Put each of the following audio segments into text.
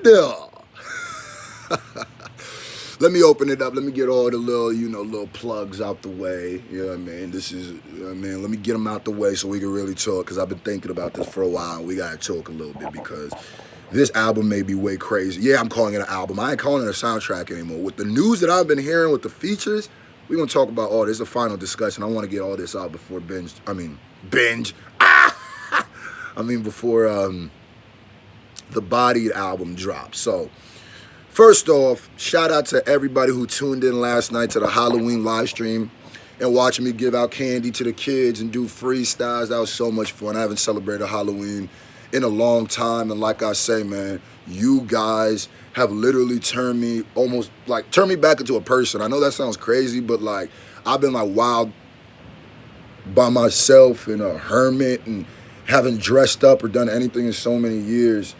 still. Let me open it up. Let me get all the little, little plugs out the way. You know what I mean? This is, let me get them out the way so we can really talk, because I've been thinking about this for a while, and we got to talk a little bit, because this album may be way crazy. Yeah, I'm calling it an album. I ain't calling it a soundtrack anymore. With the news that I've been hearing with the features, we're going to talk about all this. It's a final discussion. I want to get all this out before binge. Before the Bodied album drops. So, first off, shout out to everybody who tuned in last night to the Halloween live stream and watching me give out candy to the kids and do freestyles. That was so much fun. I haven't celebrated Halloween in a long time, and like I say, man, you guys have literally turned me back into a person. I know that sounds crazy, but like, I've been like wild by myself and a hermit and haven't dressed up or done anything in so many years.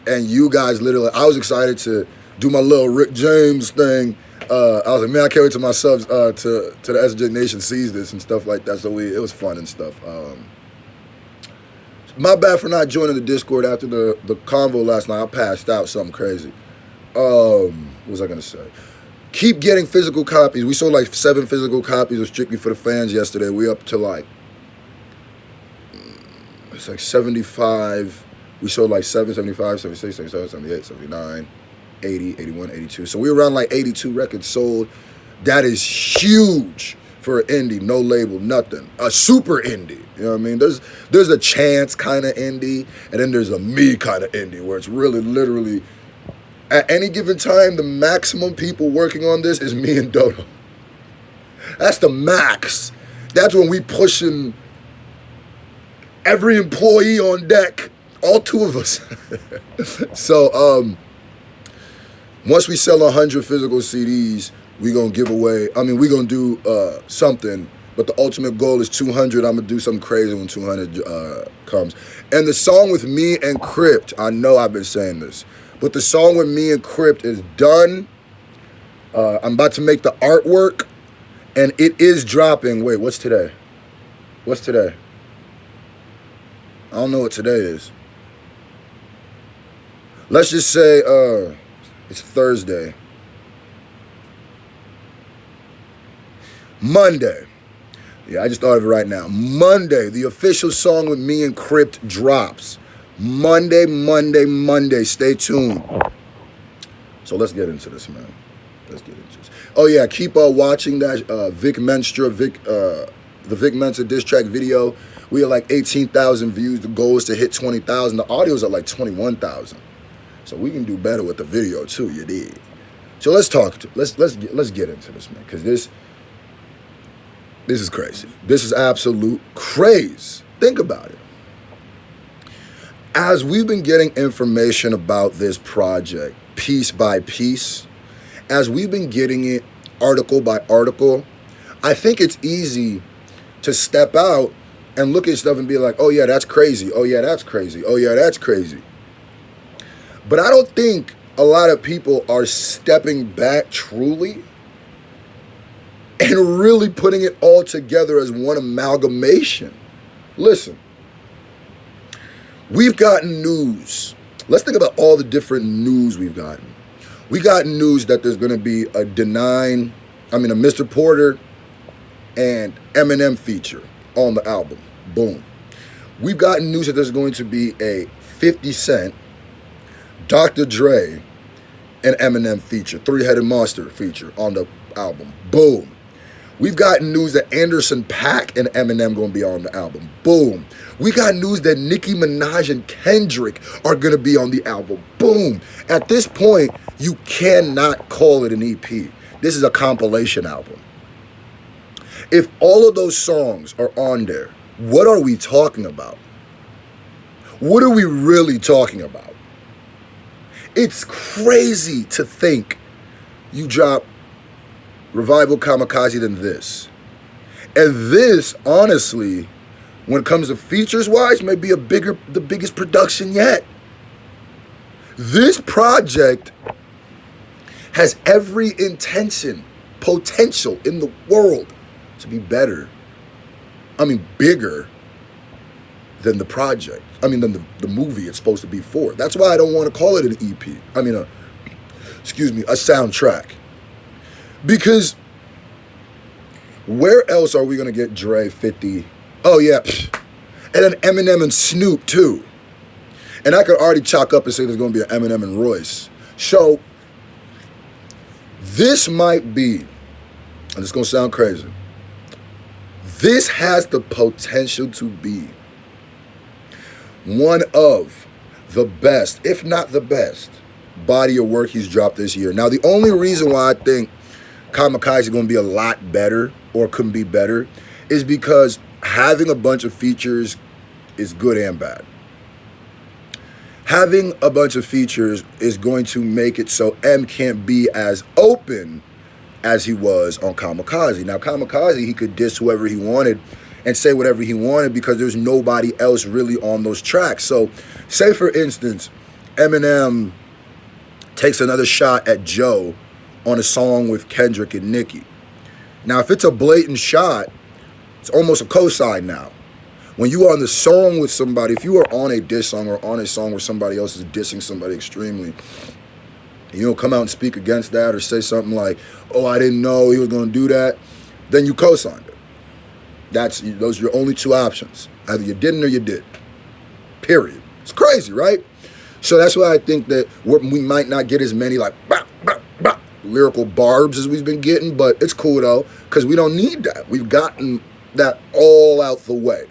And you guys literally, I was excited to do my little Rick James thing. I was like, man, I can't wait till my subs to the SJ Nation sees this and stuff like that. So it was fun and stuff. My bad for not joining the Discord after the convo last night. I passed out, something crazy. What was I gonna say? Keep getting physical copies. We sold like 7 physical copies of Strictly for the Fans yesterday. We up to like, it's like 75. We sold like 7, 75, 76, 77, 78, 79, 80, 81, 82. So we were around like 82 records sold. That is huge for an indie, no label, nothing. A super indie, you know what I mean? There's a Chance kind of indie, and then there's a me kind of indie, where it's really literally, at any given time, the maximum people working on this is me and Dodo. That's the max. That's when we pushing every employee on deck, all 2 of us. So, once we sell 100 physical CDs, we gonna give away, we gonna do something, but the ultimate goal is 200. I'm gonna do something crazy when 200 comes. And the song with me and Crypt, I know I've been saying this, but the song with me and Crypt is done. I'm about to make the artwork, and it is dropping. Wait, what's today? What's today? I don't know what today is. Let's just say it's Thursday. Monday. Yeah, I just thought of it right now. Monday, the official song with me and Crypt drops. Monday. Stay tuned. So let's get into this, man. Let's get into this. Oh yeah, keep watching that the Vic Mensa diss track video. We are like 18,000 views. The goal is to hit 20,000. The audio's at like 21,000. So we can do better with the video too, you dig? So let's get into this, man, because this is crazy. This is absolute craze. Think about it. As we've been getting information about this project, piece by piece, as we've been getting it article by article, I think it's easy to step out and look at stuff and be like, oh yeah, that's crazy. Oh yeah, that's crazy. Oh yeah, that's crazy. But I don't think a lot of people are stepping back truly and really putting it all together as one amalgamation. Listen, we've gotten news. Let's think about all the different news we've gotten. We got news that there's going to be a Mr. Porter and Eminem feature on the album. Boom. We've gotten news that there's going to be a 50 Cent, Dr. Dre, and Eminem feature, 3-Headed Monster feature on the album. Boom. We've got news that Anderson .Paak and Eminem going to be on the album. Boom. We got news that Nicki Minaj and Kendrick are going to be on the album. Boom. At this point, you cannot call it an EP. This is a compilation album. If all of those songs are on there, what are we talking about? What are we really talking about? It's crazy to think you drop Revival, Kamikaze, than this. And this, honestly, when it comes to features-wise, may be the biggest production yet. This project has every potential in the world to be better. Bigger than the project. I mean, than the movie it's supposed to be for. That's why I don't want to call it an EP. I mean, a soundtrack. Because where else are we going to get Dre, 50? Oh, yeah. And then Eminem and Snoop, too. And I could already chalk up and say there's going to be an Eminem and Royce. So, this might be, and it's going to sound crazy, this has the potential to be one of the best, if not the best, body of work he's dropped this year. Now, the only reason why I think Kamikaze is going to be a lot better, or couldn't be better, is because having a bunch of features is good and bad. Having a bunch of features is going to make it so M can't be as open as he was on Kamikaze. Now, Kamikaze, he could diss whoever he wanted and say whatever he wanted because there's nobody else really on those tracks. So, say for instance, Eminem takes another shot at Joe on a song with Kendrick and Nicki. Now, if it's a blatant shot, it's almost a cosign now. When you are on the song with somebody, if you are on a diss song or on a song where somebody else is dissing somebody extremely, you don't come out and speak against that or say something like, oh, I didn't know he was going to do that, then you co-signed it. Those are your only two options. Either you didn't or you did. Period. It's crazy, right? So that's why I think that we might not get as many like lyrical barbs as we've been getting, but it's cool though, because we don't need that. We've gotten that all out the way.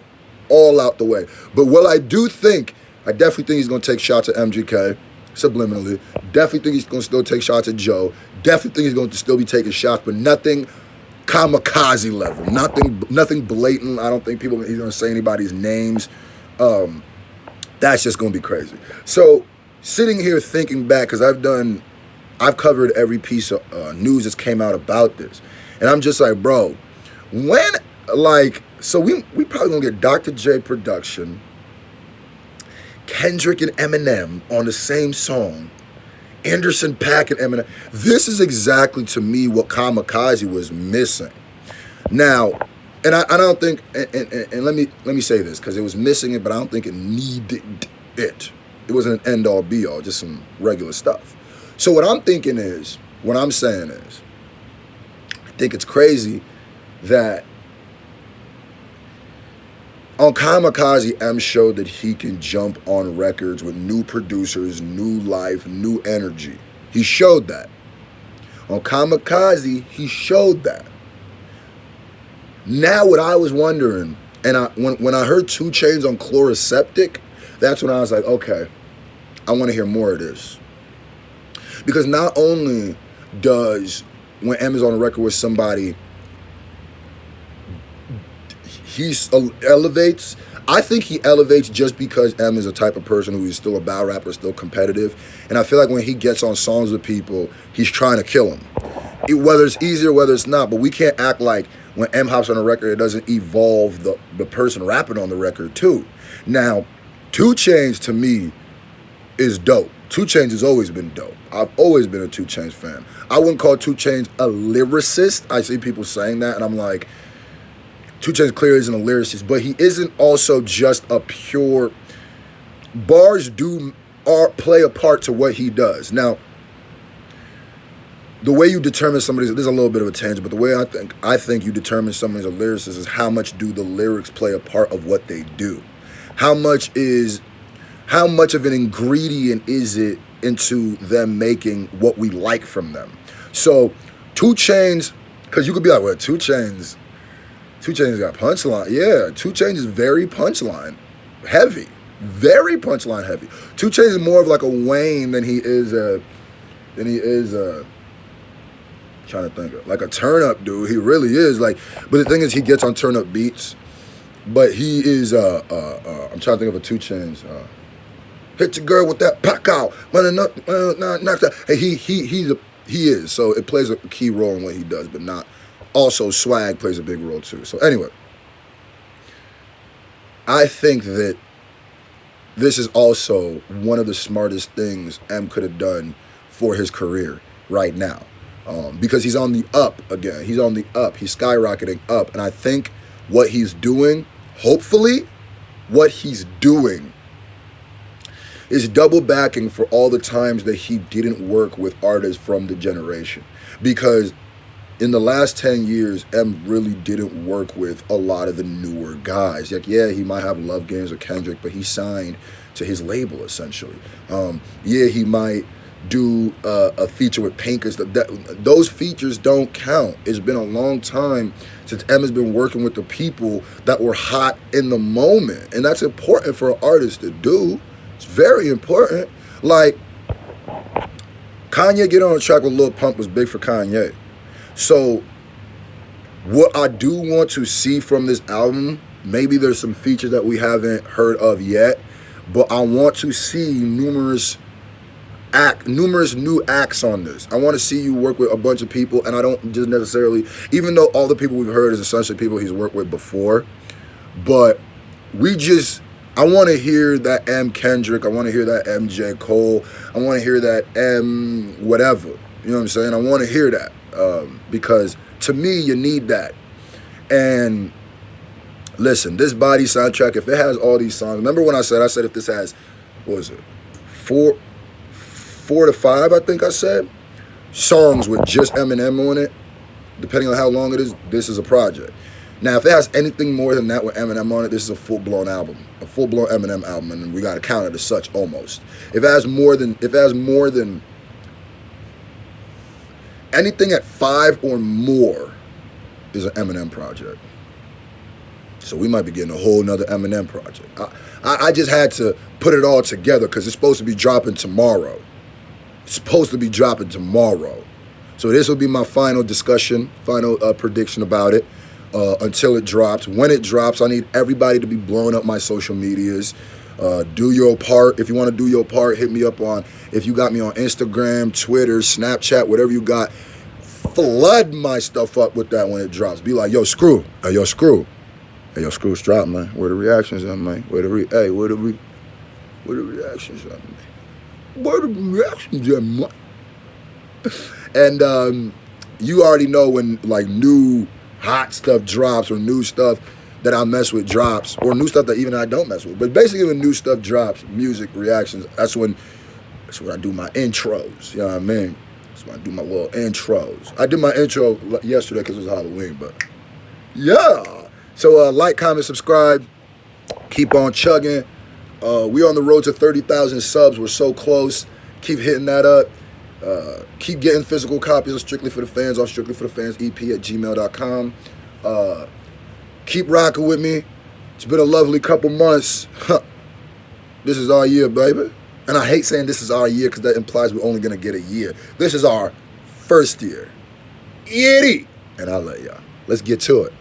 All out the way. But what I do think, I definitely think he's going to take shots at MGK, subliminally. Definitely think he's going to still take shots at Joe. Definitely think he's going to still be taking shots, but nothing Kamikaze level. Nothing blatant. I don't think he's going to say anybody's names. That's just going to be crazy. So, sitting here thinking back, because I've covered every piece of news that's came out about this. And I'm just like, bro, so we probably gonna get Dr. J production, Kendrick and Eminem on the same song, Anderson .Paak and Eminem. This is exactly, to me, what Kamikaze was missing. Now, and I don't think, and let me say this, because it was missing it, but I don't think it needed it. It wasn't an end-all, be-all, just some regular stuff. So what I'm saying is, I think it's crazy that on Kamikaze, M showed that he can jump on records with new producers, new life, new energy. He showed that. On Kamikaze, he showed that. Now what I was wondering, and when I heard 2 Chainz on Chloroseptic, that's when I was like, okay, I want to hear more of this. Because not only does, when M is on a record with somebody, he elevates. I think he elevates just because M is a type of person who is still a battle rapper, still competitive. And I feel like when he gets on songs with people, he's trying to kill them. Whether it's easier, whether it's not. But we can't act like when M hops on a record, it doesn't evolve the person rapping on the record too. Now, 2 Chainz to me is dope. 2 Chainz has always been dope. I've always been a 2 Chainz fan. I wouldn't call 2 Chainz a lyricist. I see people saying that, and I'm like, 2 Chainz clearly isn't a lyricist, but he isn't also just a pure. Bars play a part to what he does. Now, the way you determine somebody's, there's a little bit of a tangent, but the way I think you determine somebody's a lyricist is how much do the lyrics play a part of what they do? How much of an ingredient is it into them making what we like from them? So 2 Chainz, because you could be like, well, 2 Chainz got punchline. Yeah, 2 Chainz is very punchline heavy. Very punchline heavy. 2 Chainz is more of like a Wayne than he is trying to think of, like a turn up dude. He really is like, but the thing is he gets on turn up beats, but he is I'm trying to think of a 2 Chainz. Hit your girl with that pack out. Knock that. Hey, he is. So it plays a key role in what he does, but not. Also, swag plays a big role too. So anyway, I think that this is also one of the smartest things M could have done for his career right now. Because he's on the up again. He's on the up. He's skyrocketing up. And I think what he's doing, hopefully, what he's doing is double backing for all the times that he didn't work with artists from the generation. Because in the last 10 years, M really didn't work with a lot of the newer guys. Like, yeah, he might have Love Games or Kendrick, but he signed to his label, essentially. Yeah, he might do a feature with Pinkers. Those features don't count. It's been a long time since M has been working with the people that were hot in the moment. And that's important for an artist to do. It's very important. Like, Kanye getting on a track with Lil Pump was big for Kanye. So, what I do want to see from this album, maybe there's some features that we haven't heard of yet, but I want to see numerous new acts on this. I want to see you work with a bunch of people, and I don't just necessarily, even though all the people we've heard is essentially people he's worked with before, but I want to hear that M Kendrick, I want to hear that M J Cole, I want to hear that M whatever, you know what I'm saying? I want to hear that, because to me, you need that. And listen, this Body soundtrack, if it has all these songs, remember when I said if this has, what was it, 4 to 5, I think I said, songs with just Eminem on it, depending on how long it is, this is a project. Now, if it has anything more than that with Eminem on it, this is a full-blown album, a full-blown Eminem album, and we got to count it as such almost. If it has more than anything at 5 or more is an Eminem project. So we might be getting a whole nother Eminem project. I just had to put it all together because it's supposed to be dropping tomorrow. It's supposed to be dropping tomorrow. So this will be my final discussion, final prediction about it until it drops. When it drops, I need everybody to be blowing up my social medias. Do your part. If you want to do your part, hit me up on, if you got me on Instagram, Twitter, Snapchat, whatever you got, flood my stuff up with that when it drops. Be like, yo, Scru. Hey, yo, Scru. Hey, yo, Screw's dropped, man. Where the reactions at, man? Where the reactions at, man? Where the reactions at, man? And you already know when, like, new hot stuff drops or new stuff that I mess with drops, or new stuff that even I don't mess with. But basically when new stuff drops, music, reactions, that's when I do my intros, you know what I mean? That's when I do my little intros. I did my intro yesterday because it was Halloween, but yeah. So like, comment, subscribe, keep on chugging. We're on the road to 30,000 subs. We're so close. Keep hitting that up. Keep getting physical copies of Strictly for the Fans off Strictly for the Fans EP@gmail.com. Keep rocking with me. It's been a lovely couple months. This is our year, baby. And I hate saying this is our year because that implies we're only going to get a year. This is our first year. Yitty! And I'll let y'all. Let's get to it.